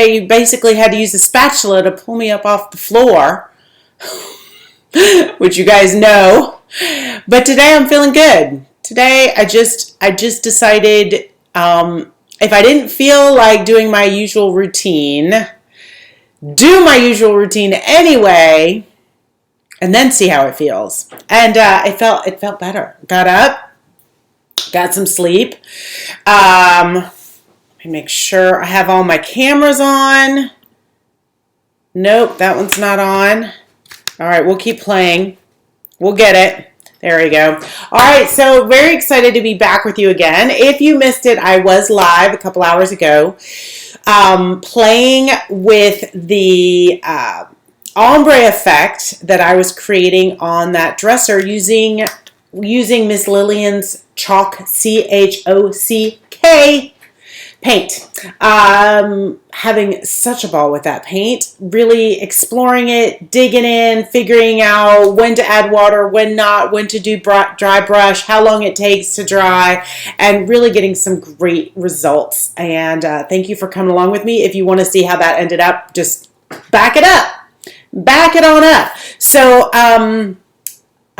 You basically had to use a spatula to pull me up off the floor, which you guys know. But today I'm feeling good. Today I just decided if I didn't feel like doing my usual routine, do my usual routine anyway, and then see how it feels. And it felt better. Got up, got some sleep. Let me make sure I have all my cameras on. Nope, that one's not on. All right, we'll keep playing. We'll get it. There we go. All right, so very excited to be back with you again. If you missed it, I was live a couple hours ago playing with the ombre effect that I was creating on that dresser using Miss Lillian's Chalk, C-H-O-C-K paint. Having such a ball with that paint, really exploring it, digging in, figuring out when to add water, when not, when to do dry brush, how long it takes to dry, and really getting some great results. And thank you for coming along with me. If you want to see how that ended up, just back it up. Back it on up. So I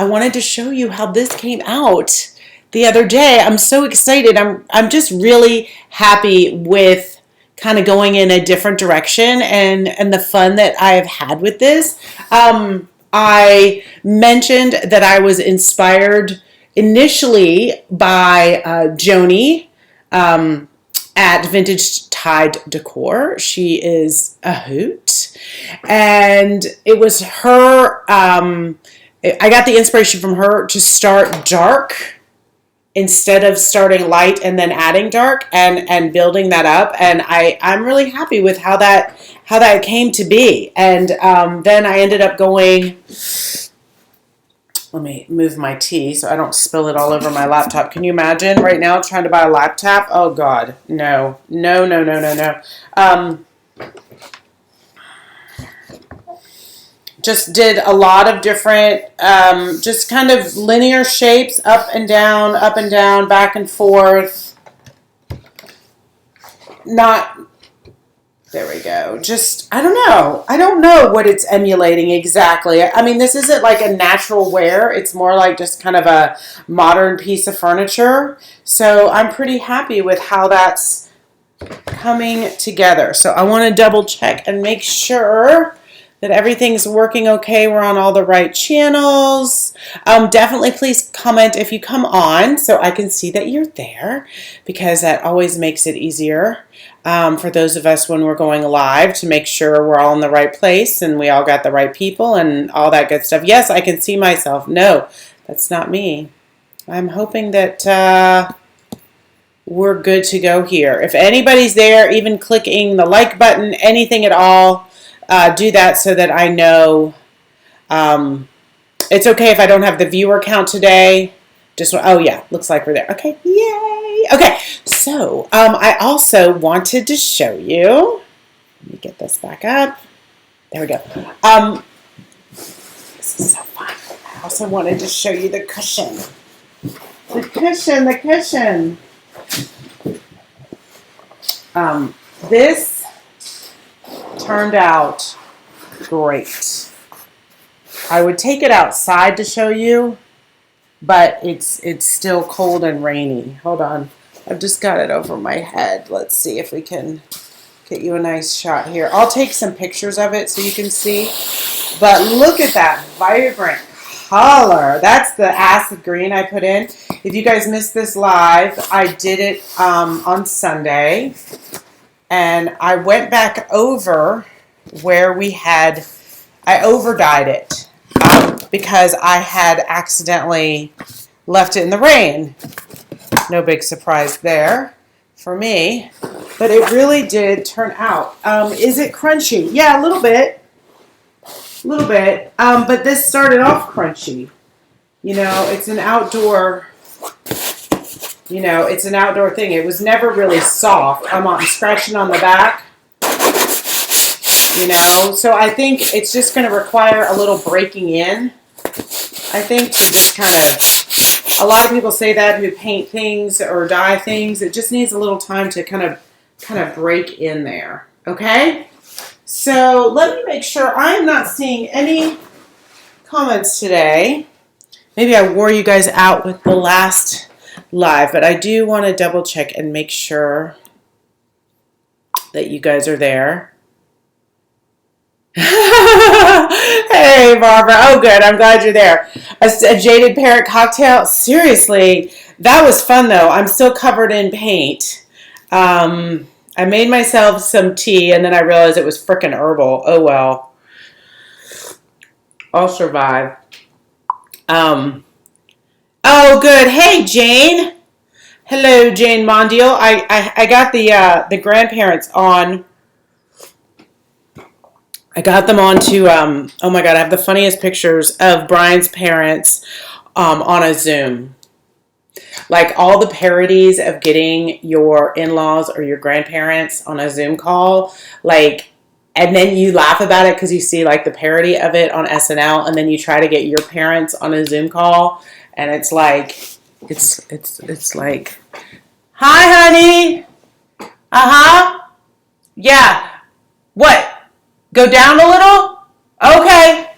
wanted to show you how this came out the other day. I'm so excited. I'm just really happy with kind of going in a different direction and the fun that I have had with this. I mentioned that I was inspired initially by Joni at Vintage Tide Decor. She is a hoot. And it was her, I got the inspiration from her to start dark instead of starting light and then adding dark and building that up. And I'm really happy with how that came to be. And then I ended up going, let me move my tea so I don't spill it all over my laptop. Can you imagine right now trying to buy a laptop? Oh God, no. Just did a lot of different, just kind of linear shapes, up and down, back and forth. There we go. Just, I don't know what it's emulating exactly. I mean, this isn't like a natural wear. It's more like just kind of a modern piece of furniture. So I'm pretty happy with how that's coming together. So I want to double check and make sure that everything's working okay. We're on all the right channels. Definitely please comment if you come on so I can see that you're there, because that always makes it easier for those of us when we're going live to make sure we're all in the right place and we all got the right people and all that good stuff. Yes, I can see myself. No, that's not me. I'm hoping that we're good to go here. If anybody's there, even clicking the like button, anything at all, do that so that I know. It's okay if I don't have the viewer count today. Oh yeah, looks like we're there. Okay, yay. Okay, so I also wanted to show you. Let me get this back up. There we go. This is so fun. I also wanted to show you the cushion. The cushion. This turned out great. I would take it outside to show you, but it's still cold and rainy. Hold on. I've just got it over my head. Let's see if we can get you a nice shot here. I'll take some pictures of it so you can see. But look at that vibrant color. That's the acid green I put in. If you guys missed this live, I did it on Sunday. And I went back over where I over-dyed it because I had accidentally left it in the rain. No big surprise there for me, but it really did turn out. Is it crunchy? Yeah, a little bit. But this started off crunchy. You know, it's an outdoor thing. It was never really soft. I'm scratching on the back. So I think it's just going to require a little breaking in. I think to just kind of, a lot of people say that who paint things or dye things, it just needs a little time to kind of break in there. Okay? So let me make sure I'm not seeing any comments today. Maybe I wore you guys out with the last live, but I do want to double check and make sure that you guys are there. Hey, Barbara. Oh, good. I'm glad you're there. A jaded parrot cocktail? Seriously, that was fun, though. I'm still covered in paint. I made myself some tea, and then I realized it was frickin' herbal. Oh, well. I'll survive. Oh, good. Hey, Jane. Hello, Jane Mondial. I got the grandparents on. I got them on to, oh my God, I have the funniest pictures of Brian's parents on a Zoom. Like all the parodies of getting your in-laws or your grandparents on a Zoom call, like, and then you laugh about it because you see like the parody of it on SNL, and then you try to get your parents on a Zoom call, and it's like, it's like, hi, honey. Yeah. What? Go down a little? Okay.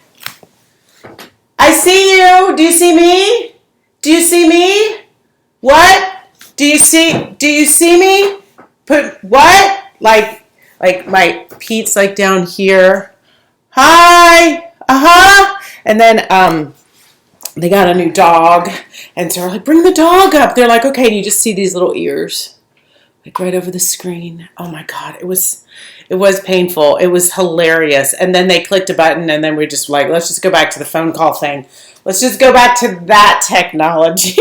I see you. Do you see me? Do you see me? What? Do you see me? Put what? Like my Pete's like down here. Hi. And then they got a new dog, and so they're like, bring the dog up. They're like, okay, and you just see these little ears like right over the screen. Oh my God, it was painful. It was hilarious. And then they clicked a button, and then we just like, let's just go back to the phone call thing. Let's just go back to that technology.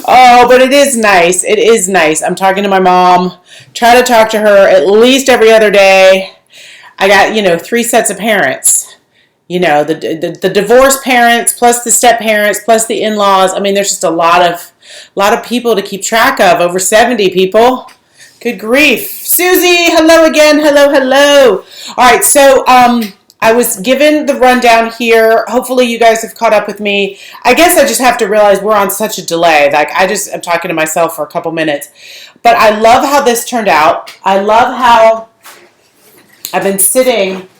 Oh, but it is nice. It is nice. I'm talking to my mom. Try to talk to her at least every other day. I got, 3 sets of parents. The divorced parents plus the step parents plus the in-laws. I mean, there's just a lot of people to keep track of. Over 70 people. Good grief. Susie, hello again. Hello. All right, so I was given the rundown here. Hopefully you guys have caught up with me. I guess I just have to realize we're on such a delay. Like I'm talking to myself for a couple minutes. But I love how this turned out. I love how I've been sitting.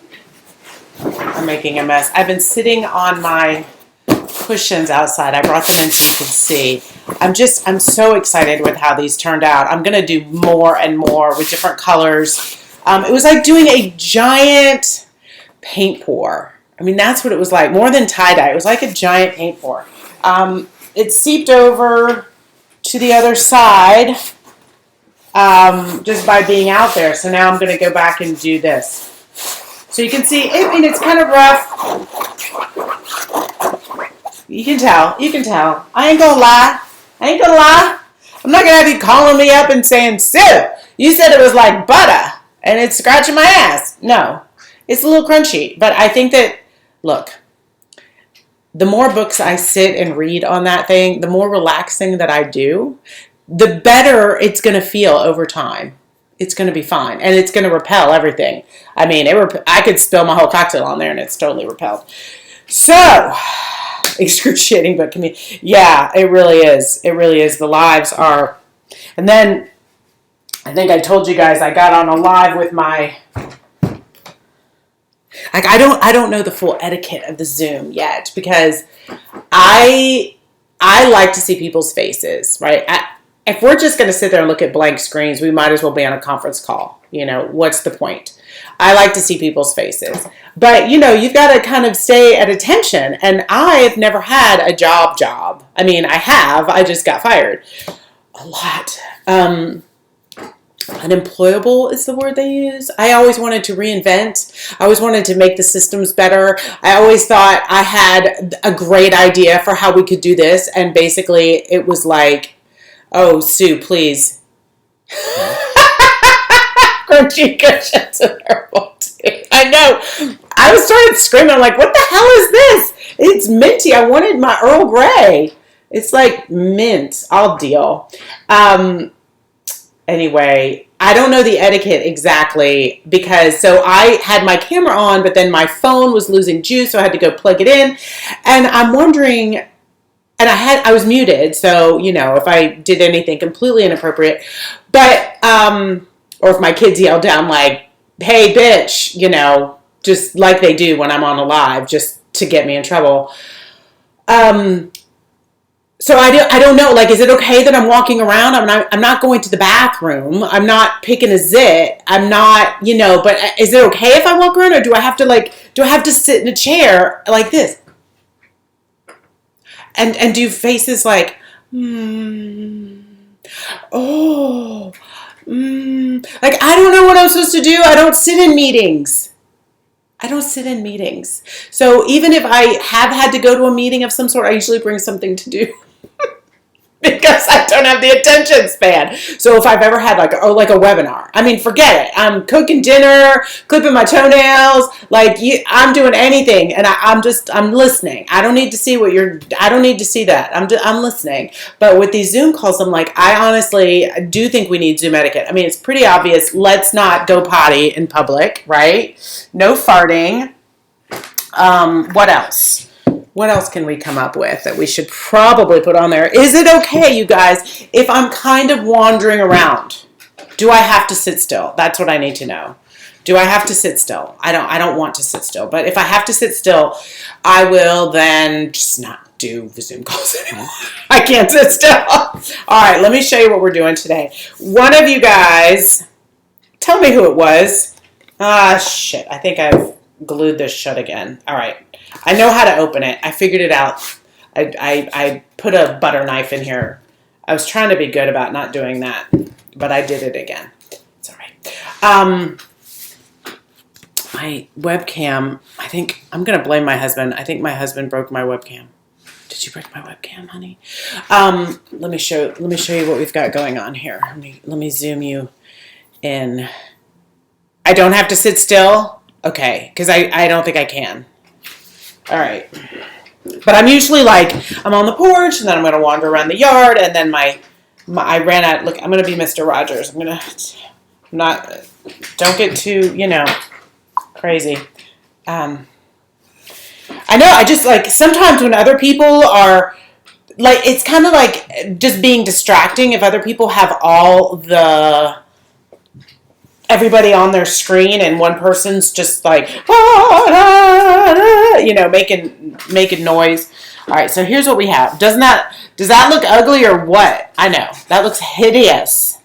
I'm making a mess. I've been sitting on my cushions outside. I brought them in so you can see. I'm so excited with how these turned out. I'm going to do more and more with different colors. It was like doing a giant paint pour. I mean, that's what it was like. More than tie-dye. It was like a giant paint pour. It seeped over to the other side just by being out there. So now I'm going to go back and do this. So you can see, I mean, it's kind of rough. You can tell. I ain't gonna lie. I'm not gonna have you calling me up and saying, Sue, you said it was like butter and it's scratching my ass. No, it's a little crunchy. But I think that, look, the more books I sit and read on that thing, the more relaxing that I do, the better it's gonna feel over time. It's going to be fine. And it's going to repel everything. I mean, I could spill my whole cocktail on there and it's totally repelled. So, excruciating, but yeah, it really is. It really is. The lives are. And then, I think I told you guys I got on a live with my. Like, I don't know the full etiquette of the Zoom yet because I like to see people's faces, right? If we're just going to sit there and look at blank screens, we might as well be on a conference call. What's the point? I like to see people's faces. But, you've got to kind of stay at attention. And I've never had a job. I mean, I have. I just got fired. A lot. Unemployable is the word they use. I always wanted to reinvent. I always wanted to make the systems better. I always thought I had a great idea for how we could do this. And basically, it was like, oh, Sue, please. Crunchy cushions are terrible too. I know. I started screaming. I'm like, what the hell is this? It's minty. I wanted my Earl Grey. It's like mint. I'll deal. Anyway, I don't know the etiquette exactly because so I had my camera on, but then my phone was losing juice, so I had to go plug it in. And I'm wondering. And I was muted, so, if I did anything completely inappropriate. But, Or if my kids yell down like, hey, bitch, you know, just like they do when I'm on a live, just to get me in trouble. So I don't know, like, is it okay that I'm walking around? I'm not going to the bathroom. I'm not picking a zit. I'm not, you know, but is it okay if I walk around, or do I have to sit in a chair like this? And do faces like, oh, like, I don't know what I'm supposed to do. I don't sit in meetings. So even if I have had to go to a meeting of some sort, I usually bring something to do. Because I don't have the attention span. So if I've ever had like a webinar, I mean, forget it. I'm cooking dinner, clipping my toenails, like I'm doing anything, and I'm listening. I don't need to see I don't need to see that. I'm listening. But with these Zoom calls, I'm like, I honestly do think we need Zoom etiquette. I mean, it's pretty obvious. Let's not go potty in public, right? No farting. What else? What else can we come up with that we should probably put on there? Is it okay, you guys, if I'm kind of wandering around? Do I have to sit still? That's what I need to know. Do I have to sit still? I don't want to sit still. But if I have to sit still, I will then just not do the Zoom calls anymore. I can't sit still. All right, let me show you what we're doing today. One of you guys, tell me who it was. Shit, I think I've glued this shut again. All right. I know how to open it. I figured it out. I put a butter knife in here. I was trying to be good about not doing that, but I did it again. It's all right. My webcam, I think, I'm going to blame my husband. I think my husband broke my webcam. Did you break my webcam, honey? Let me show you what we've got going on here. Let me zoom you in. I don't have to sit still? Okay, because I don't think I can. All right. But I'm usually like, I'm on the porch, and then I'm going to wander around the yard, and then I ran out. Look, I'm going to be Mr. Rogers. Don't get too, crazy. I know, I just, like, sometimes when other people are, like, it's kind of like just being distracting if other people have everybody on their screen, and one person's just like, making noise. All right, so here's what we have. Does that look ugly or what? I know that looks hideous.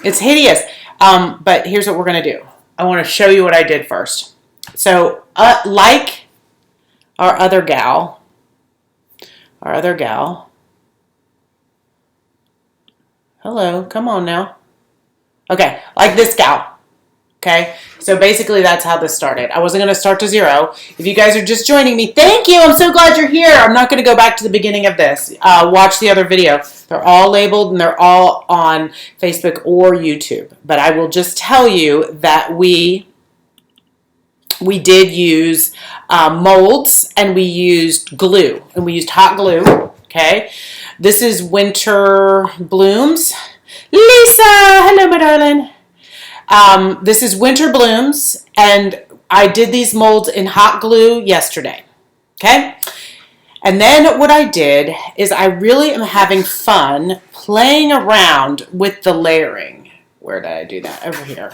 It's hideous. But here's what we're gonna do. I want to show you what I did first. So, like our other gal. Hello, come on now. Okay, like this gal. Okay, so basically that's how this started. I wasn't going to start to zero. If you guys are just joining me, thank you. I'm so glad you're here. I'm not going to go back to the beginning of this. Watch the other video. They're all labeled, and they're all on Facebook or YouTube. But I will just tell you that we did use molds, and we used glue, and we used hot glue. Okay, this is Winter Blooms. Lisa, hello, my darling. This is Winter Blooms, and I did these molds in hot glue yesterday, okay? And then what I did is I really am having fun playing around with the layering. Where did I do that? Over here.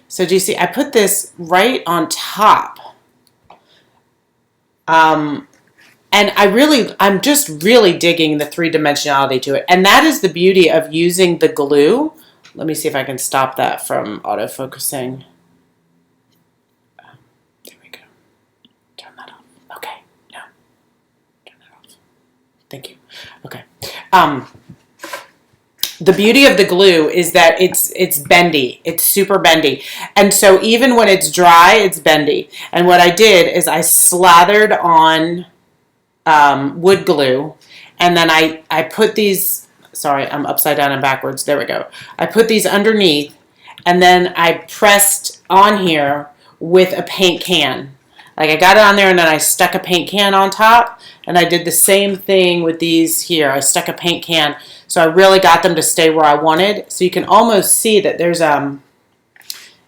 So do you see, I put this right on top. And I'm just really digging the three-dimensionality to it. And that is the beauty of using the glue. Let me see if I can stop that from autofocusing. There we go. Turn that off. Okay. No. Turn that off. Thank you. Okay. The beauty of the glue is that it's bendy. It's super bendy. And so even when it's dry, it's bendy. And what I did is I slathered on wood glue, and then I put these. Sorry, I'm upside down and backwards. There we go. I put these underneath, and then I pressed on here with a paint can. Like, I got it on there, and then I stuck a paint can on top, and I did the same thing with these here. I stuck a paint can, so I really got them to stay where I wanted. So you can almost see that there's,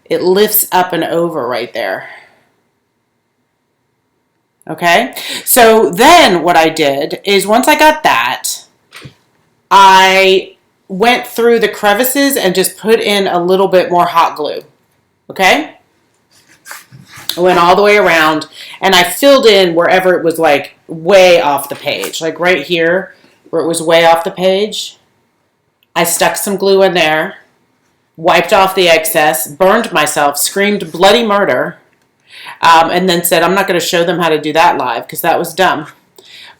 it lifts up and over right there. Okay? So then what I did is once I got that, I went through the crevices and just put in a little bit more hot glue. Okay? I went all the way around and I filled in wherever it was like way off the page. Like right here where it was way off the page. I stuck some glue in there, wiped off the excess, burned myself, screamed bloody murder, and then said I'm not going to show them how to do that live because that was dumb.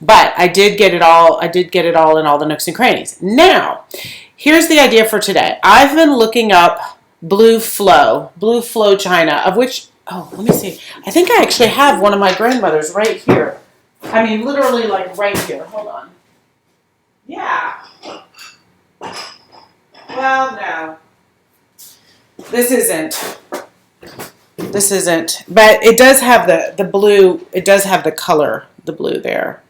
But I did get it all. I did get it all in all the nooks and crannies. Now, here's the idea for today. I've been looking up blue flow china, of which, oh, let me see. I think I actually have one of my grandmother's right here. I mean, literally like right here. Hold on. Yeah. Well, no. This isn't. But it does have the blue. It does have the color, the blue there.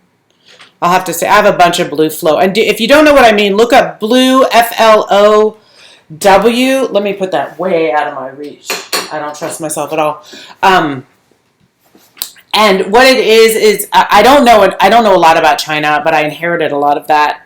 I'll have to say, I have a bunch of blue flow. And if you don't know what I mean, look up blue, FLOW. Let me put that way out of my reach. I don't trust myself at all. And what it is I don't know a lot about China, but I inherited a lot of that.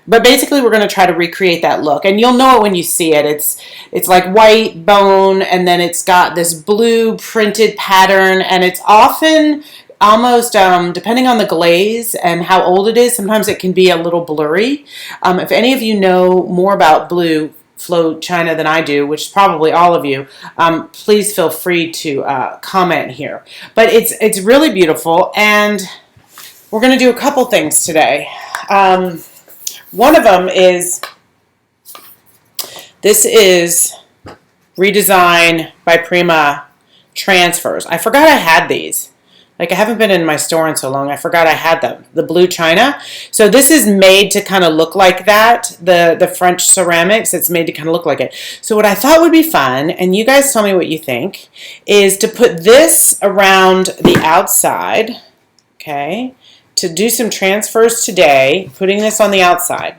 But basically, we're going to try to recreate that look, and you'll know it when you see it. It's like white bone, and then it's got this blue printed pattern, and it's often almost, depending on the glaze and how old it is, sometimes it can be a little blurry. If any of you know more about blue flow china than I do, which is probably all of you, please feel free to comment here. But it's really beautiful, and we're going to do a couple things today. One of them is, this is Redesign by Prima transfers. I forgot I had these. Like, I haven't been in my store in so long. I forgot I had them. The blue china. So this is made to kind of look like that. The French ceramics, it's made to kind of look like it. So what I thought would be fun, and you guys tell me what you think, is to put this around the outside, okay, to do some transfers today, putting this on the outside.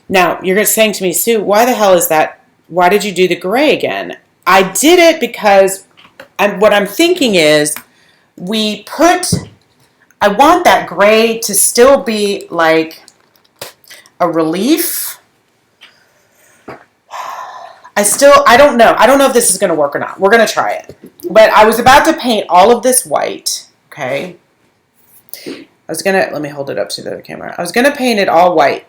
Now, you're saying to me, Sue, why the hell is that? Why did you do the gray again? I did it because what I'm thinking is, I want that gray to still be like a relief. I don't know. I don't know if this is going to work or not. We're going to try it. But I was about to paint all of this white, okay? Let me hold it up to the camera. I was going to paint it all white.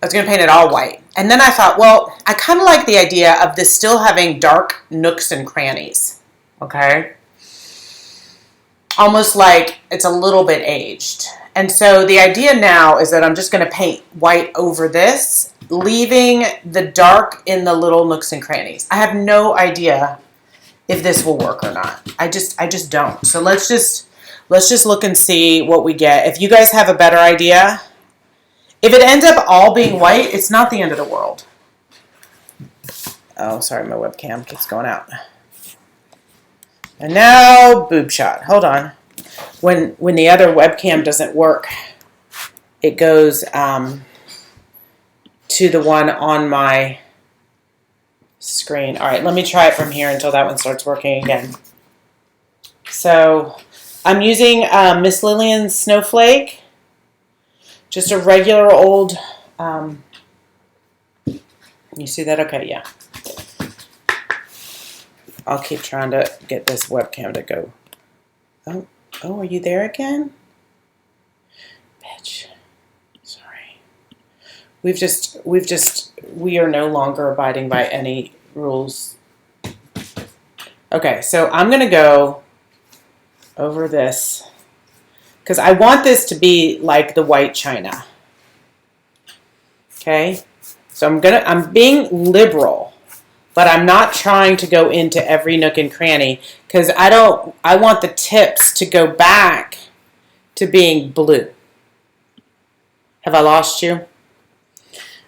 And then I thought, well, I kind of like the idea of this still having dark nooks and crannies. Okay? Almost like it's a little bit aged. And so the idea now is that I'm just going to paint white over this, leaving the dark in the little nooks and crannies. I have no idea if this will work or not. I just don't. So let's just look and see what we get. If you guys have a better idea, if it ends up all being white, it's not the end of the world. Oh, sorry, my webcam keeps going out. And now, boob shot. Hold on. When the other webcam doesn't work, it goes to the one on my screen. All right, let me try it from here until that one starts working again. So I'm using Miss Lillian's Snowflake. Just a regular old, you see that? Okay, yeah. I'll keep trying to get this webcam to go. Oh, are you there again? Bitch. Sorry. We are no longer abiding by any rules. Okay, so I'm going to go over this because I want this to be like the white china. Okay? So I'm being liberal. But I'm not trying to go into every nook and cranny because I want the tips to go back to being blue. Have I lost you?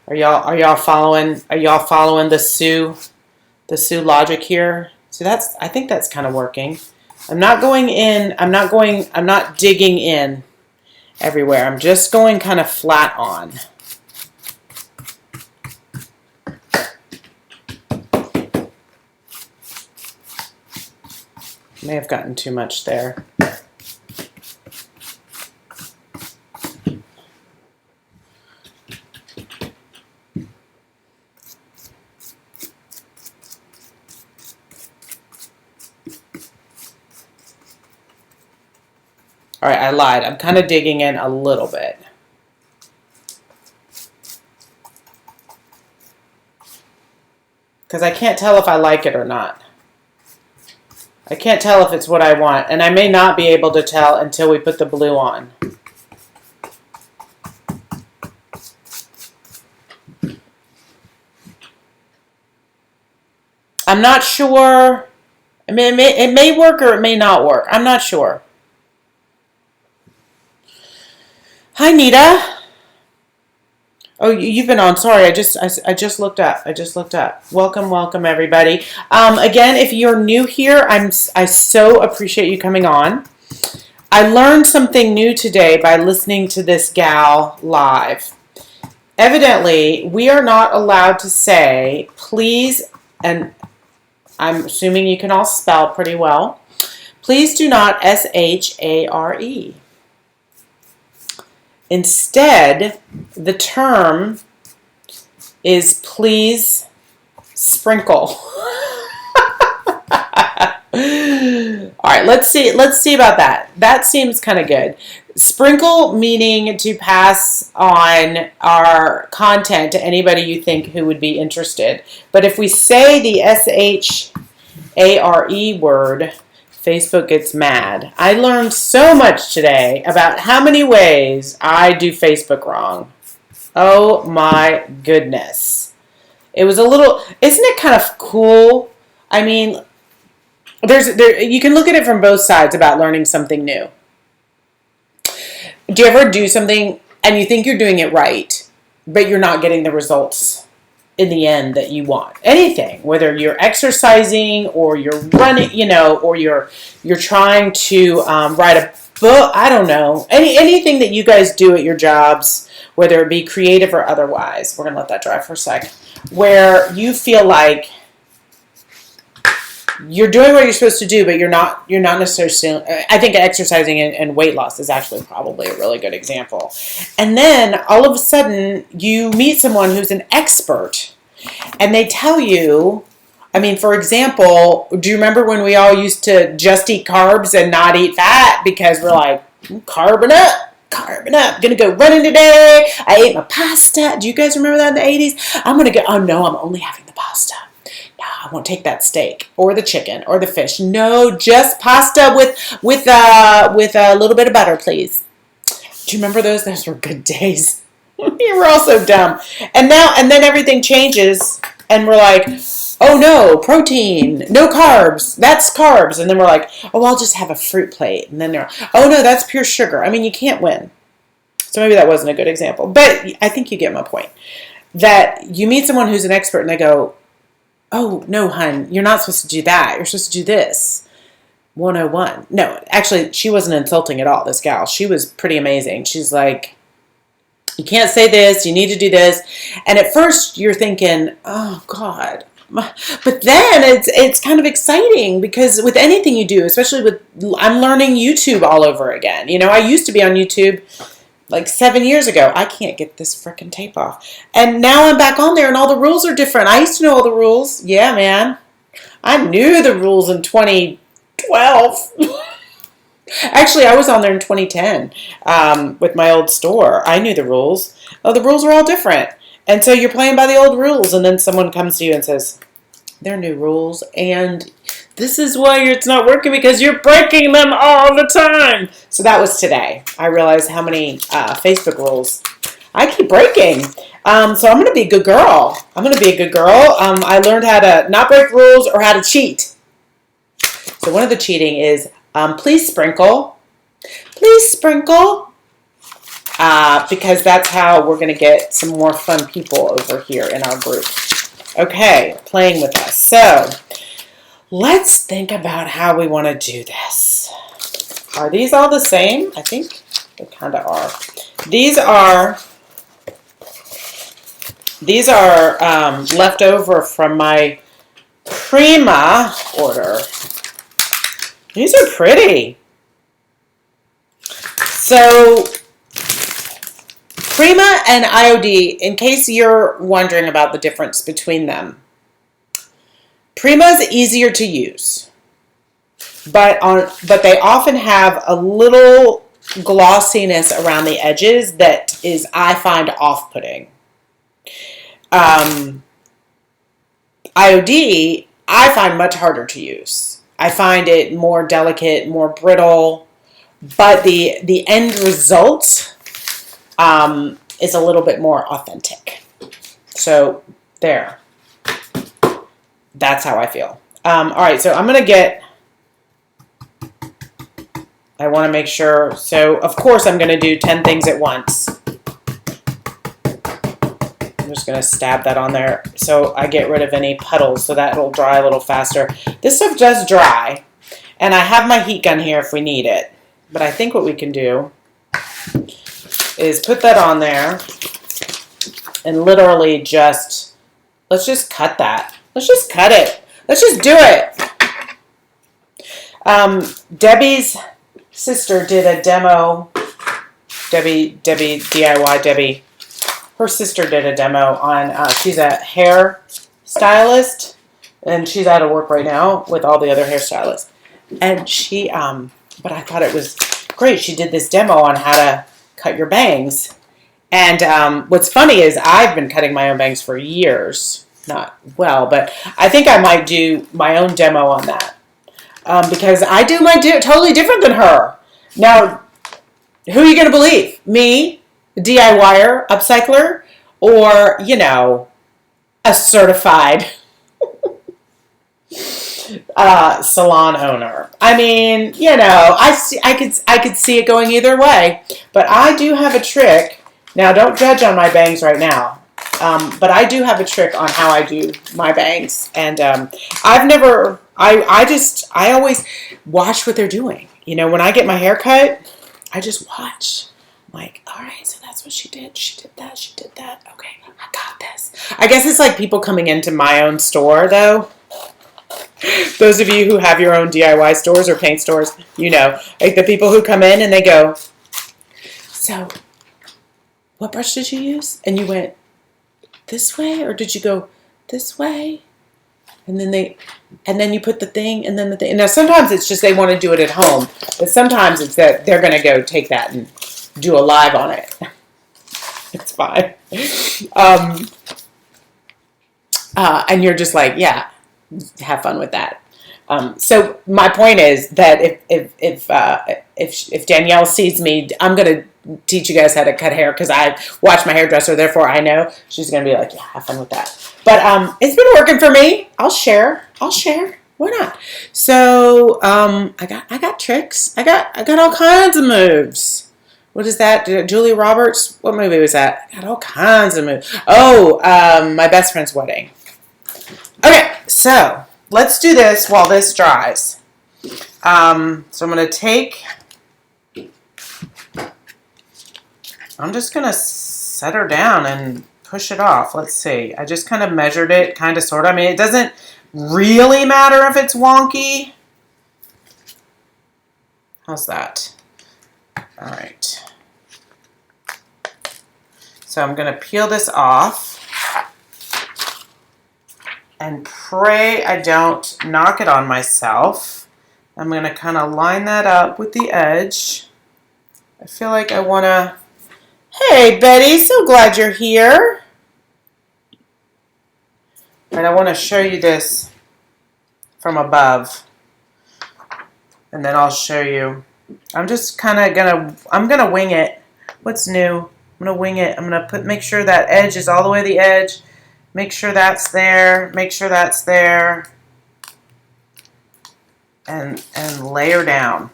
Are y'all following the Sue logic here? So I think that's kind of working. I'm not going in, I'm not digging in everywhere. I'm just going kind of flat on. May have gotten too much there. All right, I lied. I'm kind of digging in a little bit. Because I can't tell if I like it or not. I can't tell if it's what I want. And I may not be able to tell until we put the blue on. I'm not sure. I mean, it may work or it may not work. I'm not sure. Hi, Nita. Oh, you've been on. Sorry, I just looked up. Welcome, everybody. Again, if you're new here, I so appreciate you coming on. I learned something new today by listening to this gal live. Evidently, we are not allowed to say please, and I'm assuming you can all spell pretty well. Please do not share. Instead, the term is please sprinkle. All right, let's see about that. That seems kind of good. Sprinkle meaning to pass on our content to anybody you think who would be interested. But if we say the share word, Facebook gets mad. I learned so much today about how many ways I do Facebook wrong. Oh my goodness. It was a little, isn't it kind of cool? I mean, you can look at it from both sides about learning something new. Do you ever do something and you think you're doing it right, but you're not getting the results in the end that you want? Anything, whether you're exercising or you're running, or you're trying to write a book. I don't know, anything that you guys do at your jobs, whether it be creative or otherwise. We're gonna let that dry for a sec. Where you feel like you're doing what you're supposed to do, but you're not necessarily. I think exercising and weight loss is actually probably a really good example. And then all of a sudden you meet someone who's an expert and they tell you, I mean, for example, do you remember when we all used to just eat carbs and not eat fat because we're like, carbing up, gonna go running today. I ate my pasta. Do you guys remember that in the 80s? I'm gonna go, oh no, I'm only having the pasta. I won't take that steak or the chicken or the fish. No, just pasta with a little bit of butter, please. Do you remember those? Those were good days. We were all so dumb. And then everything changes, and we're like, oh no, protein, no carbs. That's carbs. And then we're like, oh, I'll just have a fruit plate. And then they're, oh no, that's pure sugar. I mean, you can't win. So maybe that wasn't a good example, but I think you get my point. That you meet someone who's an expert, and they go, oh, no, hun, you're not supposed to do that. You're supposed to do this. 101. No, actually, she wasn't insulting at all, this gal. She was pretty amazing. She's like, you can't say this. You need to do this. And at first, you're thinking, oh, God. But then it's kind of exciting because with anything you do, especially I'm learning YouTube all over again. I used to be on YouTube like 7 years ago. I can't get this frickin' tape off. And now I'm back on there and all the rules are different. I used to know all the rules. Yeah, man. I knew the rules in 2012. Actually, I was on there in 2010 with my old store. I knew the rules. Oh, the rules are all different. And so you're playing by the old rules, and then someone comes to you and says, they're new rules, and this is why it's not working because you're breaking them all the time. So that was today. I realized how many Facebook rules I keep breaking. So I'm going to be a good girl. I learned how to not break rules or how to cheat. So one of the cheating is please sprinkle. Please sprinkle. Because that's how we're going to get some more fun people over here in our group. Okay, playing with us. So let's think about how we want to do this. Are these all the same? I think they kind of are. These are left over from my Prima order. These are pretty. So Prima and IOD, in case you're wondering about the difference between them, Prima is easier to use, but they often have a little glossiness around the edges that is, I find, off-putting. IOD, I find much harder to use. I find it more delicate, more brittle, but the end result is a little bit more authentic. So there. That's how I feel. All right, so I'm going to get... I want to make sure... So, of course, I'm going to do 10 things at once. I'm just going to stab that on there so I get rid of any puddles so that it'll dry a little faster. This stuff does dry, and I have my heat gun here if we need it. But I think what we can do is put that on there and literally just... Let's just cut that. Let's just cut it. Let's just do it. Debbie's sister did a demo. Debbie DIY Debbie. Her sister did a demo on. She's a hair stylist, and she's out of work right now with all the other hairstylists. And she, but I thought it was great. She did this demo on how to cut your bangs. And what's funny is I've been cutting my own bangs for years. Not well, but I think I might do my own demo on that because I do my totally different than her. Now, who are you going to believe? Me, DIYer, upcycler, or, you know, a certified salon owner? I mean, you know, I could see it going either way, but I do have a trick. Now, don't judge on my bangs right now. But I do have a trick on how I do my bangs, and I always watch what they're doing. You know, when I get my hair cut, I just watch. I'm like, all right, so that's what she did. She did that. She did that. Okay, I got this. I guess it's like people coming into my own store, though. Those of you who have your own DIY stores or paint stores, you know, like the people who come in and they go, so, what brush did you use? And you went, this way, or did you go this way? And then you put the thing, and then the thing. And now sometimes it's just they want to do it at home, but sometimes it's that they're going to go take that and do a live on it. It's fine. And you're just like, yeah, have fun with that. So my point is that if Danielle sees me, I'm going to teach you guys how to cut hair because I watch my hairdresser, therefore I know she's going to be like, yeah, have fun with that. But it's been working for me. I'll share. Why not? So I got tricks. I got all kinds of moves. What is that? Julia Roberts? What movie was that? I got all kinds of moves. Oh, My Best Friend's Wedding. Okay, so let's do this while this dries. So I'm going to take... I'm just going to set her down and push it off. Let's see. I just kind of measured it, kind of, sort of. I mean, it doesn't really matter if it's wonky. How's that? All right. So I'm going to peel this off and pray I don't knock it on myself. I'm going to kind of line that up with the edge. I feel like I want to... Hey, Betty, so glad you're here. And I want to show you this from above. And then I'll show you. I'm just kind of I'm going to wing it. What's new? I'm going to wing it. I'm going to make sure that edge is all the way to the edge. Make sure that's there. Make sure that's there. And layer down.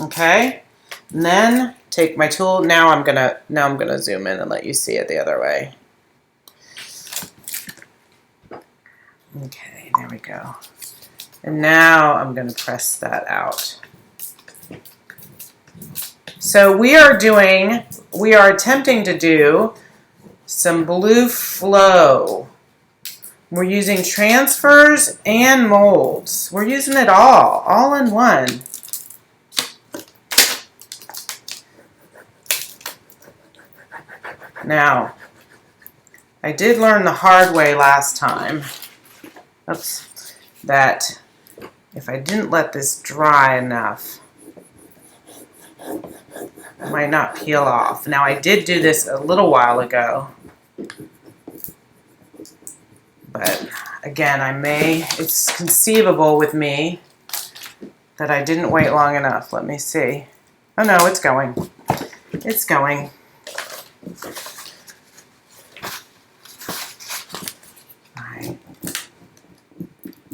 Okay? And then take my tool. Now I'm gonna zoom in and let you see it the other way. Okay, there we go. And now I'm gonna press that out. So we are attempting to do some blue flow. We're using transfers and molds. We're using it all in one. Now, I did learn the hard way last time. Oops. That if I didn't let this dry enough, might not peel off. Now, I did do this a little while ago, but again, it's conceivable with me that I didn't wait long enough. Let me see. Oh no, it's going. It's going. All right.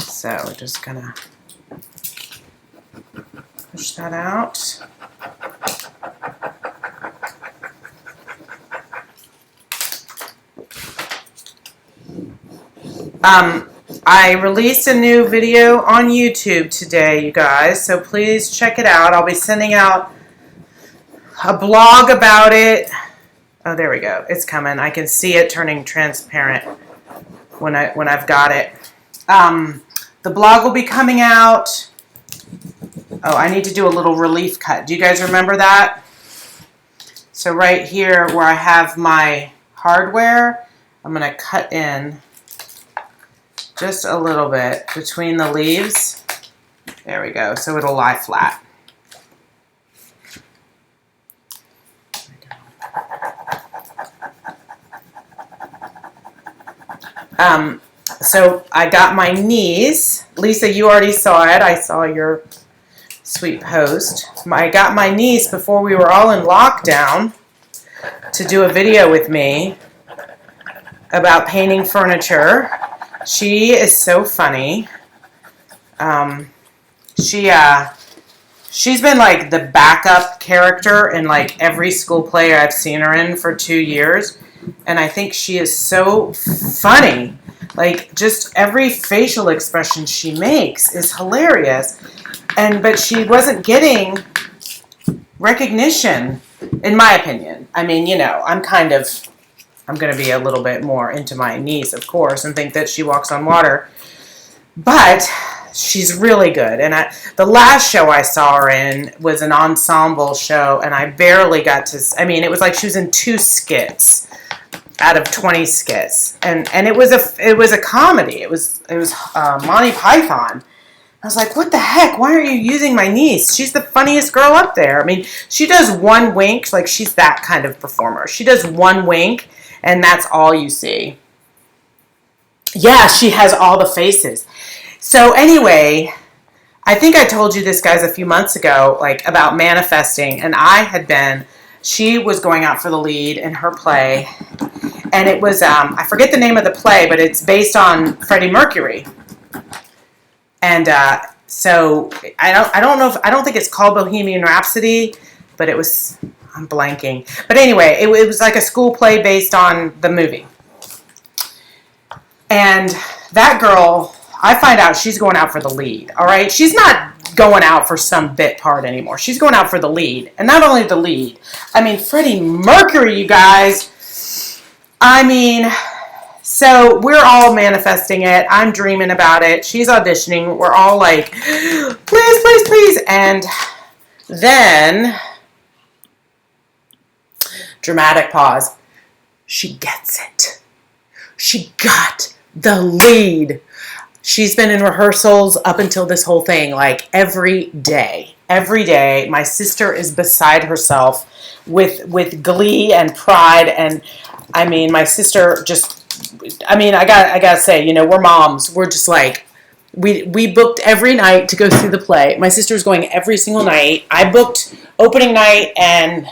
So we're just gonna push that out. I released a new video on YouTube today, you guys, so please check it out. I'll be sending out a blog about it. Oh, there we go. It's coming. I can see it turning transparent when I've got it. The blog will be coming out. Oh, I need to do a little relief cut. Do you guys remember that? So right here where I have my hardware, I'm going to cut in just a little bit between the leaves. There we go. So it'll lie flat. So I got my knees. Lisa, you already saw it. I saw your sweet post. I got my niece before we were all in lockdown to do a video with me about painting furniture. She is so funny. She's been like the backup character in like every school play I've seen her in for 2 years. And I think she is so funny. Like just every facial expression she makes is hilarious. But she wasn't getting recognition, in my opinion. I mean, you know, I'm going to be a little bit more into my niece, of course, and think that she walks on water. But she's really good. And the last show I saw her in was an ensemble show, and I barely got to, I mean, it was like she was in 2 skits out of 20 skits. And it was a comedy. It was Monty Python. I was like, what the heck? Why aren't you using my niece? She's the funniest girl up there. I mean, she does one wink. Like, she's that kind of performer. She does one wink, and that's all you see. Yeah, she has all the faces. So anyway, I think I told you this, guys, a few months ago, like, about manifesting. And she was going out for the lead in her play. And it was, I forget the name of the play, but it's based on Freddie Mercury. And so I don't think it's called Bohemian Rhapsody, but I'm blanking. But anyway, it was like a school play based on the movie. And that girl, I find out she's going out for the lead, all right? She's not going out for some bit part anymore. She's going out for the lead. And not only the lead, I mean, Freddie Mercury, you guys. I mean, so we're all manifesting it. I'm dreaming about it. She's auditioning. We're all like, please, please, please. And then, dramatic pause. She gets it. She got the lead. She's been in rehearsals up until this whole thing, like every day. Every day, my sister is beside herself with glee and pride. And I mean, my sister I gotta say, you know, we're moms. We're just like, we booked every night to go see the play. My sister's going every single night. I booked opening night and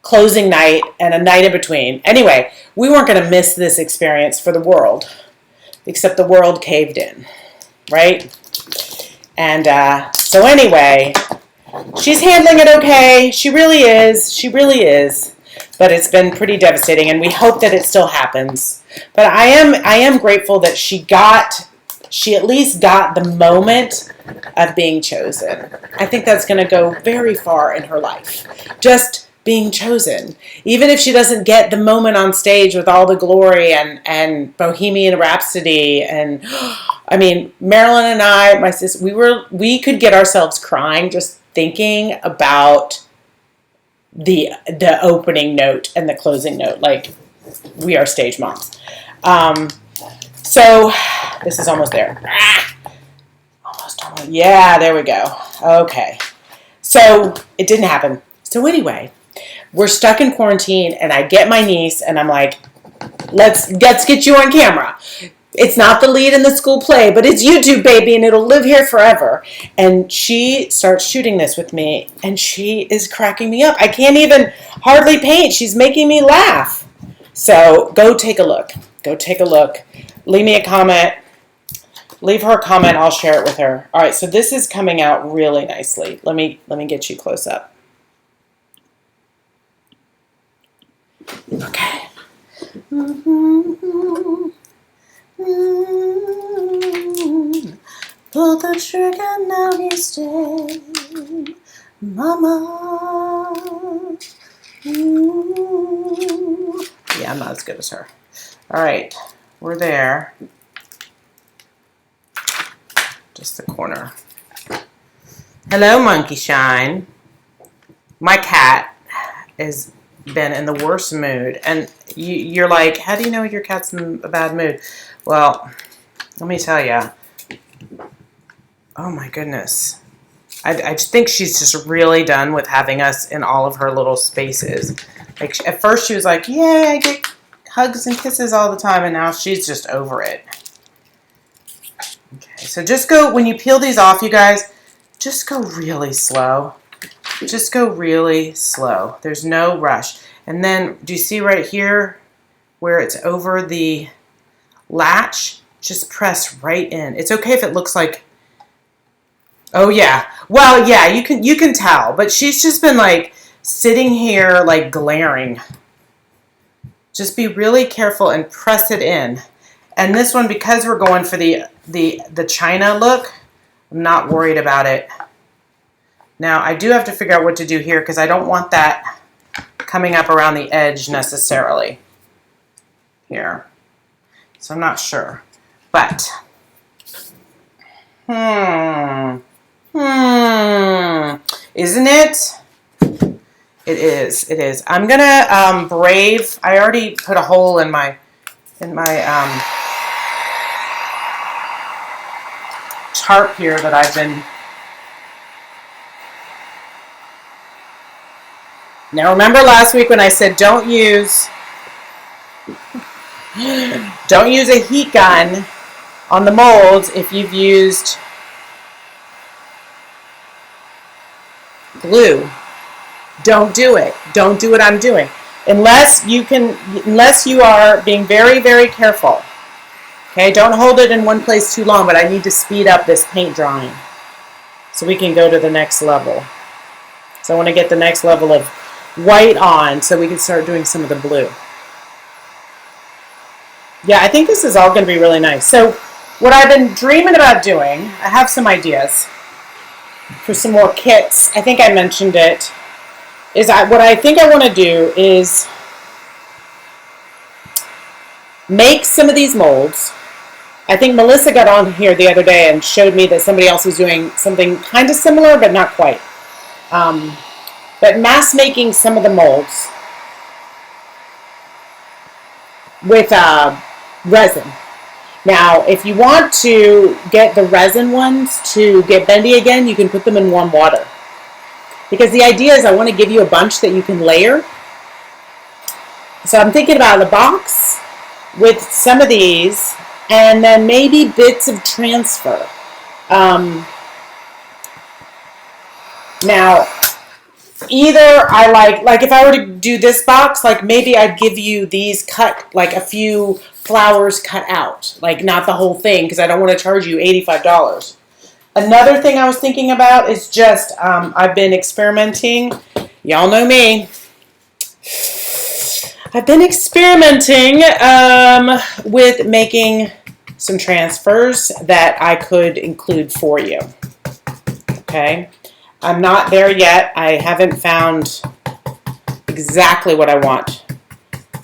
closing night and a night in between. Anyway, we weren't going to miss this experience for the world, except the world caved in, right? And so anyway, she's handling it okay. She really is. She really is. But it's been pretty devastating, and we hope that it still happens. But I am grateful that she at least got the moment of being chosen. I think that's going to go very far in her life. Just being chosen. Even if she doesn't get the moment on stage with all the glory and Bohemian Rhapsody. And I mean, Marilyn and I, my sister, we could get ourselves crying just thinking about the opening note and the closing note. Like, we are stage moms. So this is almost there. Almost. Yeah, there we go. Okay. So it didn't happen. So anyway, we're stuck in quarantine, and I get my niece, and I'm like, let's get you on camera. It's not the lead in the school play, but it's YouTube, baby, and it'll live here forever. And she starts shooting this with me, and she is cracking me up. I can't even hardly paint. She's making me laugh. So go take a look. Go take a look. Leave me a comment. Leave her a comment. I'll share it with her. All right, so this is coming out really nicely. Let me get you close up. Okay. Pull the trigger, now he's dead, mama. Yeah, I'm not as good as her. All right, we're there. Just the corner. Hello, Monkey Shine. My cat has been in the worst mood, and you're like, how do you know your cat's in a bad mood? Well, let me tell you. Oh my goodness. I think she's just really done with having us in all of her little spaces. Like, at first she was like, yeah, I get hugs and kisses all the time, and now she's just over it. Okay, so just go, when you peel these off, you guys, just go really slow. Just go really slow. There's no rush. And then, do you see right here where it's over the latch? Just press right in. It's okay if it looks like, oh yeah. Well, yeah, you can tell, but she's just been like sitting here like glaring. Just be really careful and press it in. And this one, because we're going for the China look, I'm not worried about it. Now, I do have to figure out what to do here because I don't want that coming up around the edge necessarily here. So I'm not sure. But, isn't it? It is. It is. I'm gonna brave. I already put a hole in my tarp here that I've been. Now remember last week when I said don't use a heat gun on the molds if you've used glue. Don't do it. Don't do what I'm doing. Unless you are being very, very careful. Okay, don't hold it in one place too long, but I need to speed up this paint drying so we can go to the next level. So I want to get the next level of white on so we can start doing some of the blue. Yeah, I think this is all going to be really nice. So what I've been dreaming about doing, I have some ideas for some more kits. I think I mentioned it. What I think I want to do is make some of these molds. I think Melissa got on here the other day and showed me that somebody else was doing something kind of similar, but not quite. But mass making some of the molds with resin. Now, if you want to get the resin ones to get bendy again, you can put them in warm water. Because the idea is I want to give you a bunch that you can layer. So I'm thinking about a box with some of these and then maybe bits of transfer. Now, either I like if I were to do this box, like maybe I'd give you these cut, like a few flowers cut out, like not the whole thing because I don't want to charge you $85. Another thing I was thinking about is just, I've been experimenting. Y'all know me. I've been experimenting with making some transfers that I could include for you. Okay? I'm not there yet. I haven't found exactly what I want.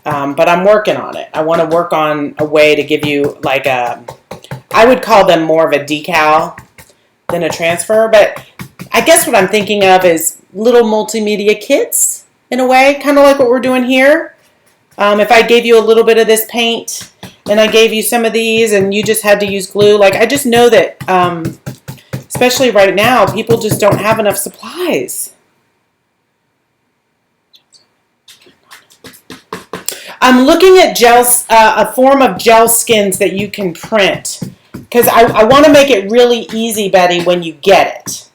But I'm working on it. I want to work on a way to give you like I would call them more of a decal than a transfer, but I guess what I'm thinking of is little multimedia kits in a way, kind of like what we're doing here. If I gave you a little bit of this paint and I gave you some of these and you just had to use glue, like I just know that especially right now, people just don't have enough supplies. I'm looking at gels, a form of gel skins that you can print, because I want to make it really easy, Betty, when you get it.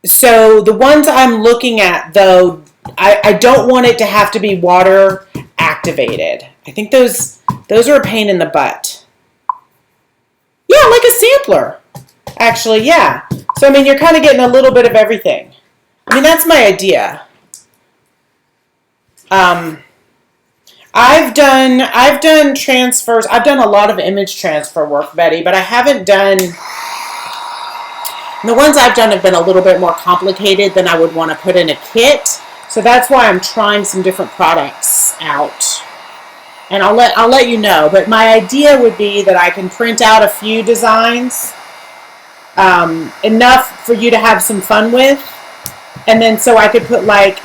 So the ones I'm looking at, though, I don't want it to have to be water activated. I think those are a pain in the butt. Yeah, like a sampler. Actually, yeah. So I mean, you're kind of getting a little bit of everything. I mean, that's my idea. I've done transfers. I've done a lot of image transfer work, Betty, but I haven't done. The ones I've done have been a little bit more complicated than I would want to put in a kit. So that's why I'm trying some different products out. And I'll let you know. But my idea would be that I can print out a few designs, enough for you to have some fun with, and then so I could put like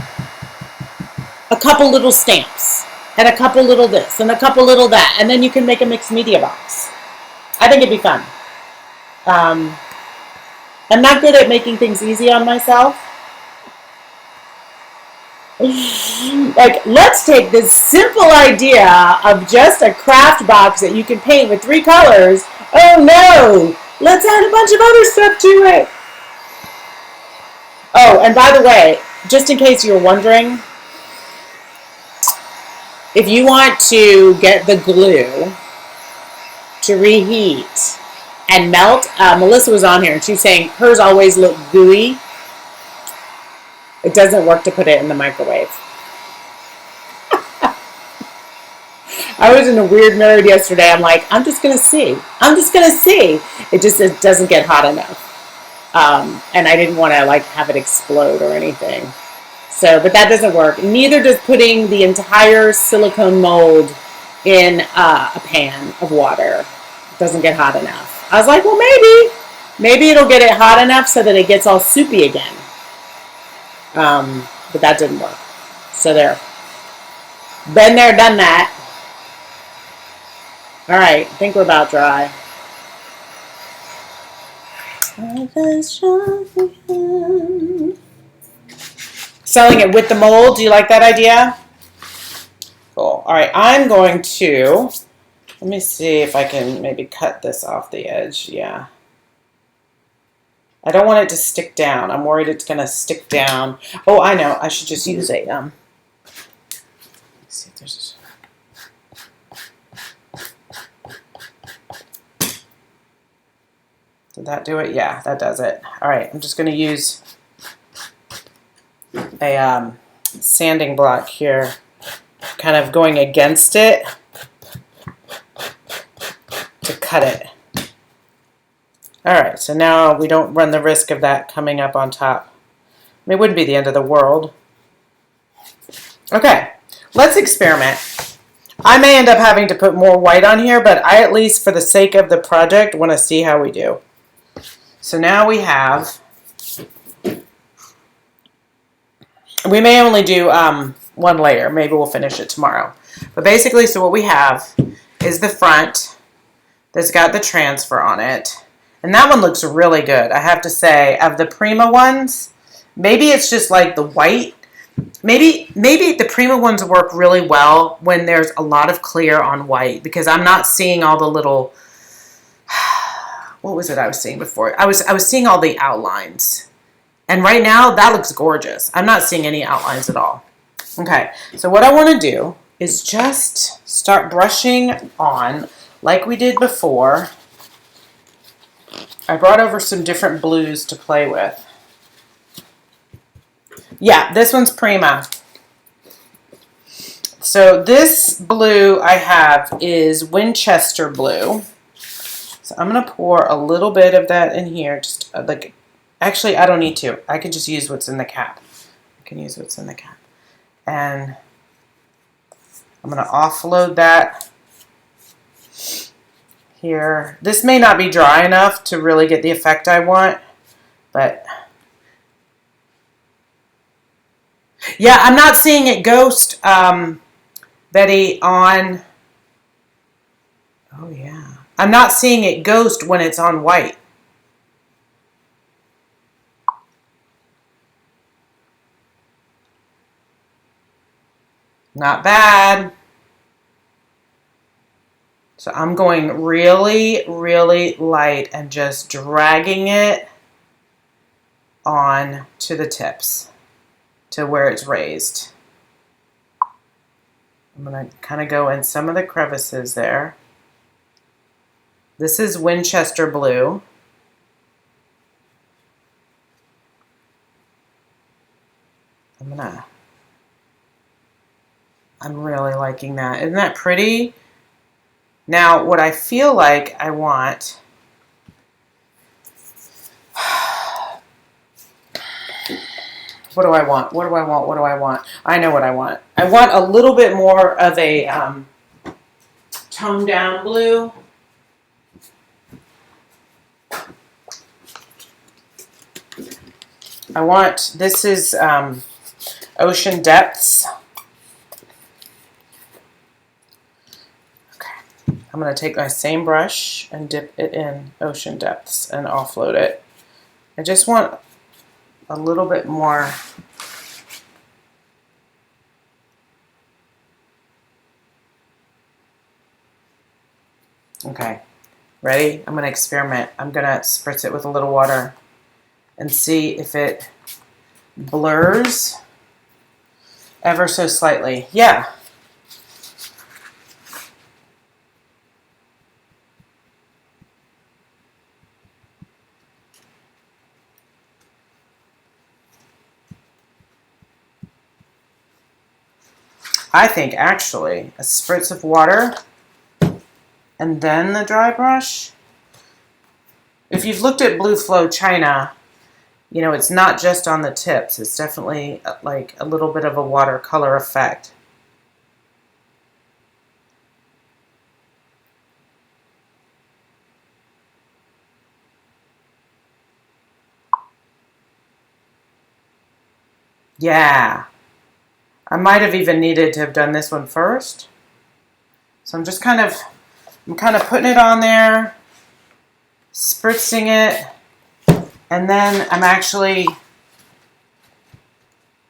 a couple little stamps and a couple little this and a couple little that, and then you can make a mixed media box. I think it'd be fun. I'm not good at making things easy on myself. Like, let's take this simple idea of just a craft box that you can paint with 3 colors. Oh no! Let's add a bunch of other stuff to it. Oh, and by the way, just in case you're wondering, if you want to get the glue to reheat and melt, Melissa was on here and she's saying hers always look gooey. It doesn't work to put it in the microwave. I was in a weird mood yesterday. I'm like, I'm just going to see. It doesn't get hot enough. And I didn't want to like have it explode or anything. So, but that doesn't work. Neither does putting the entire silicone mold in a pan of water. It doesn't get hot enough. I was like, well, maybe it'll get it hot enough so that it gets all soupy again. But that didn't work. So there. Been there, done that. All right, I think we're about dry. Selling it with the mold. Do you like that idea? Cool. All right, I'm going to, let me see if I can maybe cut this off the edge. Yeah. I don't want it to stick down. I'm worried it's going to stick down. Oh, I know. I should just use a, let's see if there's, did that do it? Yeah, that does it. All right, I'm just going to use a sanding block here, kind of going against it to cut it. All right, so now we don't run the risk of that coming up on top. I mean, it wouldn't be the end of the world. Okay, let's experiment. I may end up having to put more white on here, but I, at least for the sake of the project, want to see how we do. So now we have, we may only do one layer. Maybe we'll finish it tomorrow. But basically, so what we have is the front that's got the transfer on it. And that one looks really good, I have to say. Of the Prima ones, maybe it's just like the white. Maybe the Prima ones work really well when there's a lot of clear on white, because I'm not seeing all the little, what was it I was seeing before? I was seeing all the outlines. And right now, that looks gorgeous. I'm not seeing any outlines at all. Okay, so what I want to do is just start brushing on like we did before. I brought over some different blues to play with. Yeah, this one's Prima. So this blue I have is Winchester blue. So I'm going to pour a little bit of that in here. Just like, actually, I don't need to. I can just use what's in the cap. I can use what's in the cap. And I'm going to offload that here. This may not be dry enough to really get the effect I want, but yeah, I'm not seeing it ghost, Betty, on, oh yeah, I'm not seeing it ghost when it's on white. Not bad. So I'm going really, really light and just dragging it on to the tips, to where it's raised. I'm going to kind of go in some of the crevices there. This is Winchester blue. I'm really liking that. Isn't that pretty? Now, what I feel like I want, what do I want? What do I want? What do I want? I know what I want. I want a little bit more of a toned down blue. This is Ocean Depths. I'm going to take my same brush and dip it in Ocean Depths and offload it. I just want a little bit more. Okay, ready? I'm going to experiment. I'm going to spritz it with a little water and see if it blurs ever so slightly. Yeah. I think actually a spritz of water and then the dry brush. If you've looked at Blue Flow China, you know, it's not just on the tips. It's definitely like a little bit of a watercolor effect. Yeah. I might have even needed to have done this one first. So I'm just kind of putting it on there, spritzing it, and then I'm actually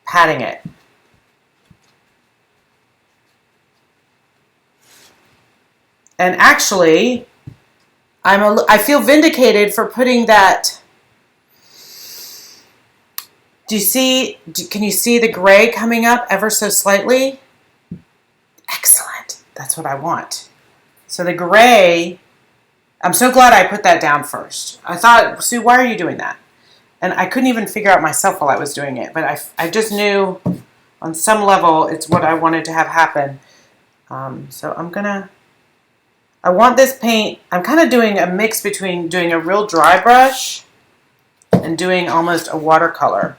patting it. And actually, I feel vindicated for putting that. Can you see the gray coming up ever so slightly? Excellent. That's what I want. So the gray, I'm so glad I put that down first. I thought, Sue, why are you doing that? And I couldn't even figure out myself while I was doing it. But I just knew on some level it's what I wanted to have happen. So I want this paint, I'm kind of doing a mix between doing a real dry brush and doing almost a watercolor.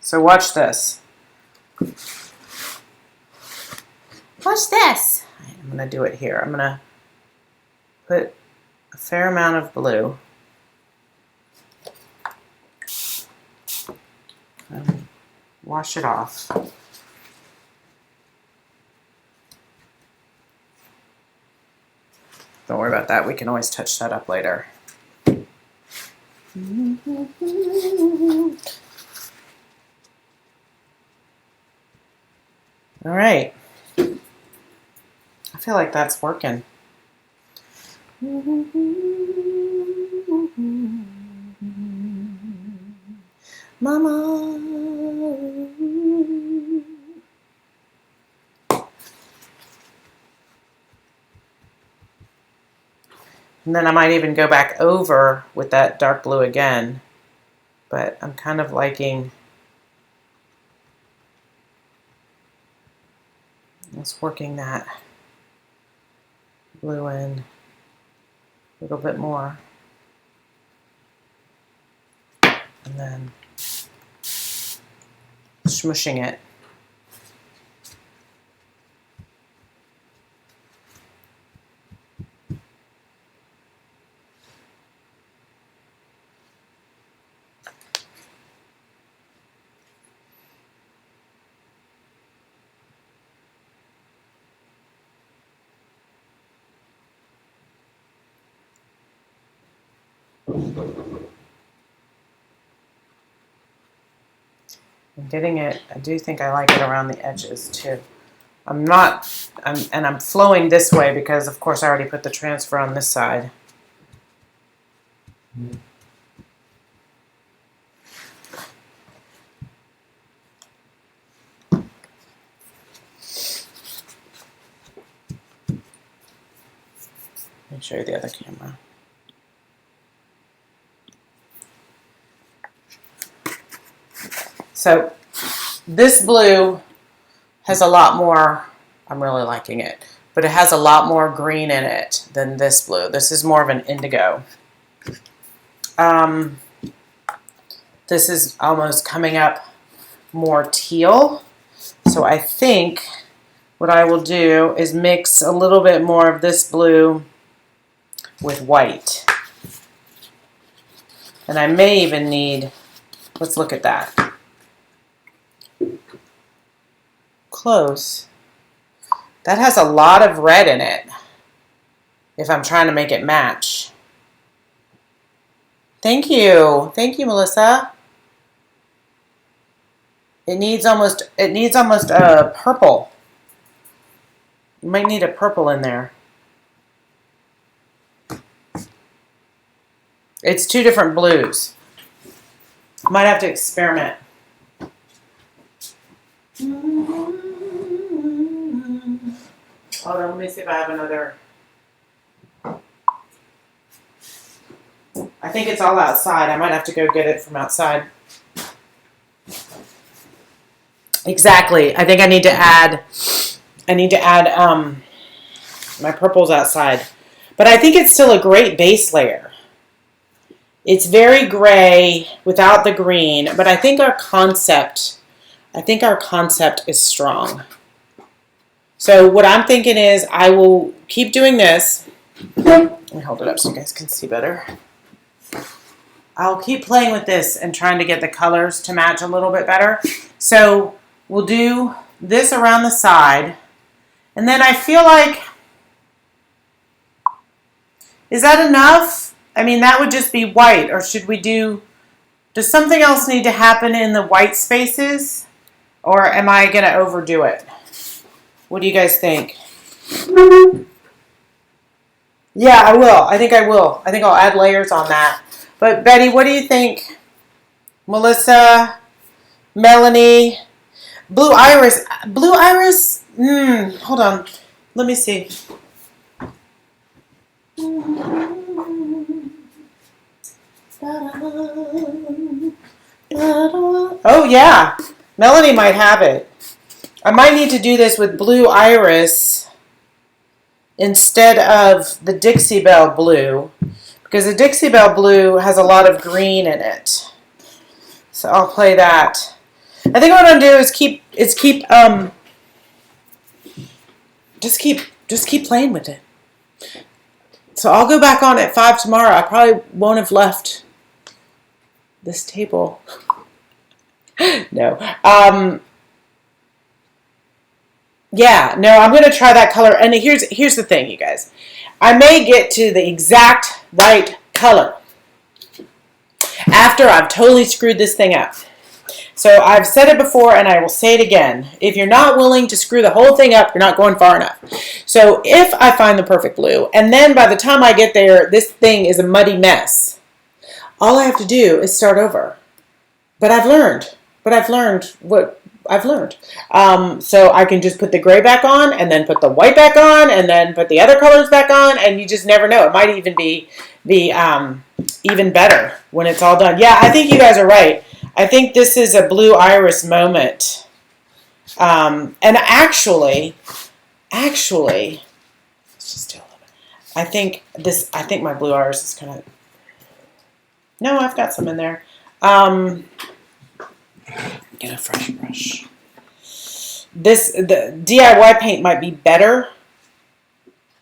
So watch this. Watch this. I'm going to do it here. I'm going to put a fair amount of blue. And wash it off. Don't worry about that. We can always touch that up later. All right. I feel like that's working. Mama. And then I might even go back over with that dark blue again. But I'm kind of liking just working that blue in a little bit more. And then smushing it. I'm getting it. I do think I like it around the edges too. I'm flowing this way because of course I already put the transfer on this side. Let me show you the other camera. So this blue has a lot more, I'm really liking it, but it has a lot more green in it than this blue. This is more of an indigo. This is almost coming up more teal. So I think what I will do is mix a little bit more of this blue with white. And I may even need, let's look at that. Close. That has a lot of red in it if I'm trying to make it match. Thank you, Melissa. It needs almost a purple. You might need a purple in there. It's two different blues. Might have to experiment. Hold on, let me see if I have another. I think it's all outside. I might have to go get it from outside. Exactly. I think I need to add my purples outside. But I think it's still a great base layer. It's very gray without the green, but I think our concept is strong. So what I'm thinking is I will keep doing this. Let me hold it up so you guys can see better. I'll keep playing with this and trying to get the colors to match a little bit better. So we'll do this around the side. And then I feel like, is that enough? I mean, that would just be white. Or should we does something else need to happen in the white spaces? Or am I going to overdo it? What do you guys think? Yeah, I will. I think I will. I think I'll add layers on that. But Betty, what do you think? Melissa, Melanie, Blue Iris. Blue Iris? Hold on. Let me see. Oh, yeah. Melanie might have it. I might need to do this with Blue Iris instead of the Dixie Belle blue, because the Dixie Belle blue has a lot of green in it. So I'll play that. I think what I'm gonna do is just keep playing with it. So I'll go back on at 5 tomorrow. I probably won't have left this table. No. Yeah, no, I'm going to try that color. And here's the thing, you guys. I may get to the exact right color after I've totally screwed this thing up. So I've said it before and I will say it again. If you're not willing to screw the whole thing up, you're not going far enough. So if I find the perfect blue, and then by the time I get there, this thing is a muddy mess, all I have to do is start over. But I've learned what I've learned. So I can just put the gray back on and then put the white back on and then put the other colors back on, and you just never know. It might even be even better when it's all done. Yeah, I think you guys are right. I think this is a Blue Iris moment. And actually, let's just do a little bit. I think my Blue Iris is kind of, no, I've got some in there. Get a fresh brush. The DIY paint might be better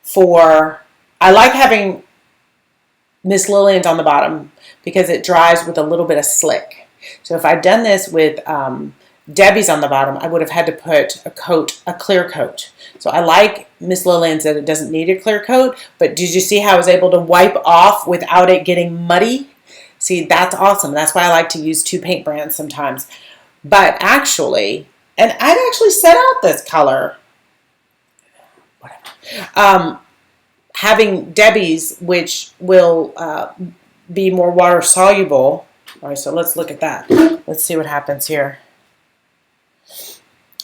for, I like having Miss Lillian's on the bottom because it dries with a little bit of slick. So if I'd done this with Debbie's on the bottom, I would have had to put a clear coat. So I like Miss Lillian's that it doesn't need a clear coat, but did you see how I was able to wipe off without it getting muddy? See, that's awesome. That's why I like to use 2 paint brands sometimes. But actually, and I'd actually set out this color. Having Debbie's, which will be more water soluble. All right, so let's look at that. Let's see what happens here.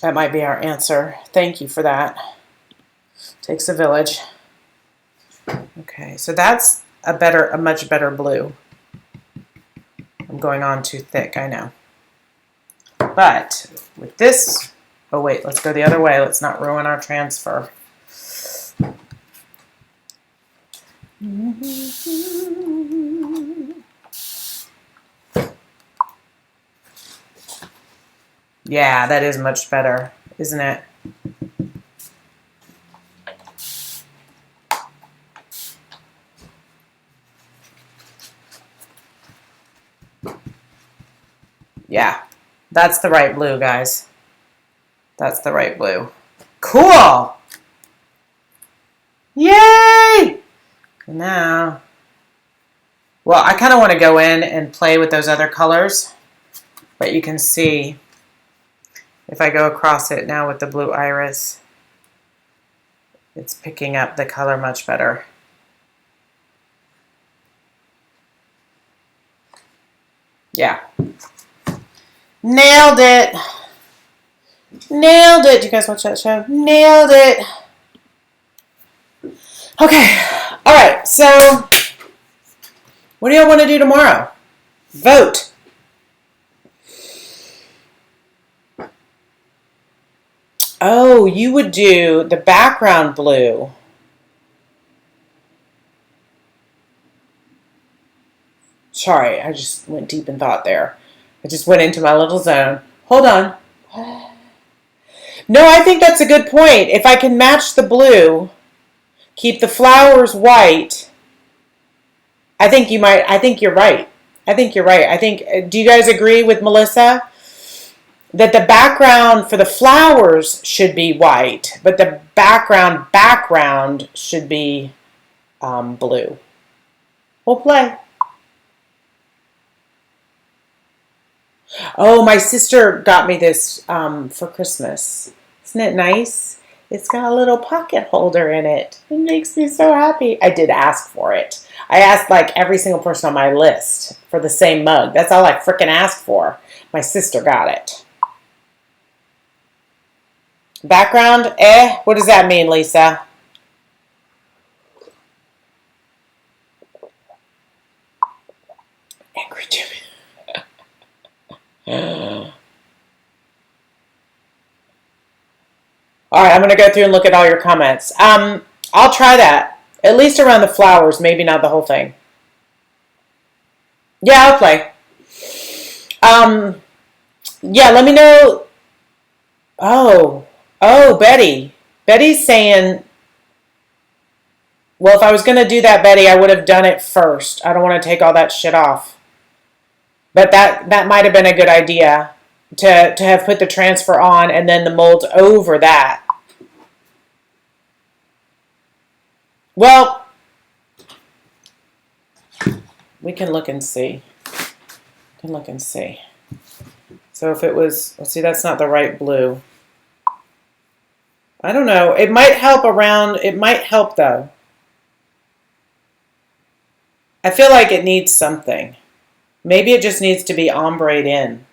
That might be our answer. Thank you for that. Takes a village. Okay, so that's a much better blue. I'm going on too thick, I know. But with this, oh wait, let's go the other way. Let's not ruin our transfer. Yeah, that is much better, isn't it? Yeah, that's the right blue, guys. That's the right blue. Cool! Yay! Now, well, I kind of want to go in and play with those other colors, but you can see if I go across it now with the blue iris, it's picking up the color much better. Yeah. Nailed it. Nailed it. Do you guys watch that show? Nailed it. Okay. All right. So, what do y'all want to do tomorrow? Vote. Oh, you would do the background blue. Sorry, I just went deep in thought there. I just went into my little zone. Hold on. No, I think that's a good point. If I can match the blue, keep the flowers white, I think you might. I think you're right. I think you're right. I think. Do you guys agree with Melissa that the background for the flowers should be white, but the background should be blue? We'll play. Oh, my sister got me this for Christmas. Isn't it nice? It's got a little pocket holder in it. It makes me so happy. I did ask for it. I asked like every single person on my list for the same mug. That's all I frickin' asked for. My sister got it. Background, what does that mean, Lisa? Angry Jimmy. All right, I'm going to go through and look at all your comments. I'll try that. At least around the flowers, maybe not the whole thing. Yeah, I'll play. Yeah, let me know. Oh, Betty. Betty's saying, well, if I was going to do that, Betty, I would have done it first. I don't want to take all that shit off. But that might have been a good idea to have put the transfer on and then the mold over that. Well, we can look and see. So if it was, let's see, that's not the right blue. I don't know. It might help around, it might help though. I feel like it needs something. Maybe it just needs to be ombre'd in.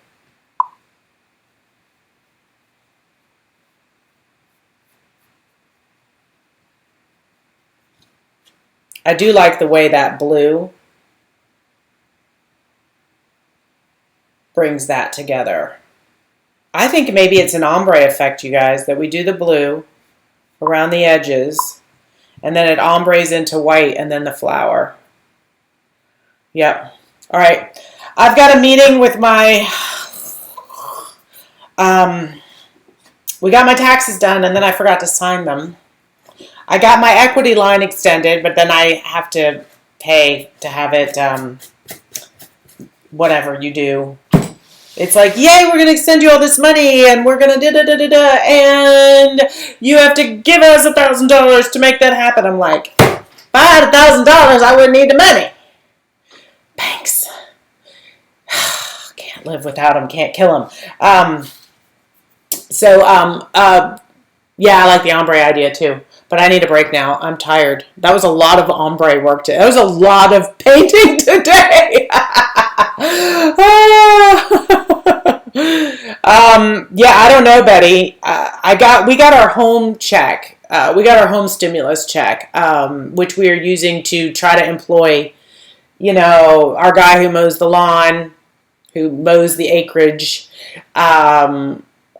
I do like the way that blue brings that together. I think maybe it's an ombre effect, you guys, that we do the blue around the edges and then it ombres into white and then the flower. Yep. All right. I've got a meeting with my, we got my taxes done and then I forgot to sign them. I got my equity line extended, but then I have to pay to have it, whatever you do. It's like, yay, we're going to extend you all this money, and we're going to da-da-da-da-da, and you have to give us $1,000 to make that happen. I'm like, if I had $1,000, I wouldn't need the money. Thanks. Can't live without them. Can't kill them. Yeah, I like the ombre idea too. But I need a break now. I'm tired. That was a lot of ombre work today. That was a lot of painting today. Yeah, I don't know, Betty. We got our home check. We got our home stimulus check, which we are using to try to employ, our guy who mows the lawn, who mows the acreage.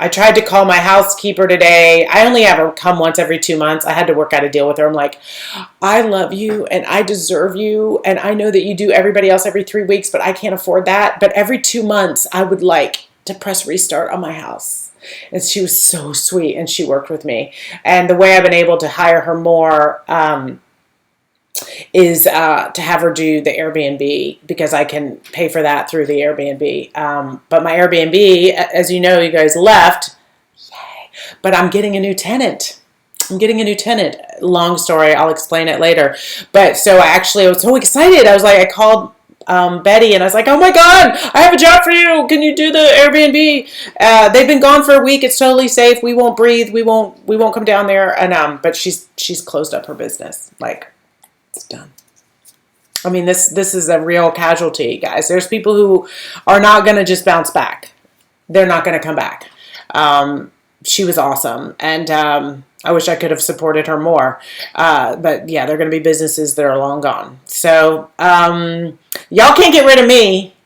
I tried to call my housekeeper today. I only have her come once every 2 months. I had to work out a deal with her. I'm like, I love you and I deserve you. And I know that you do everybody else every 3 weeks, but I can't afford that. But every 2 months, I would like to press restart on my house. And she was so sweet and she worked with me. And the way I've been able to hire her more is to have her do the Airbnb, because I can pay for that through the Airbnb. But my Airbnb, as you know, you guys left. Yay. But I'm getting a new tenant. Long story. I'll explain it later. But so I was so excited. I called Betty and I was like, oh my God, I have a job for you. Can you do the Airbnb? They've been gone for a week. It's totally safe. We won't breathe. We won't come down there. And but she's closed up her business. Like, it's done. I mean, this is a real casualty, guys. There's people who are not going to just bounce back. They're not going to come back. She was awesome. And I wish I could have supported her more. But yeah, there are going to be businesses that are long gone. So y'all can't get rid of me.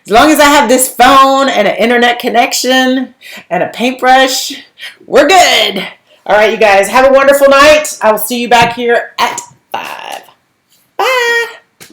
As long as I have this phone and an internet connection and a paintbrush, we're good. All right, you guys, have a wonderful night. I will see you back here at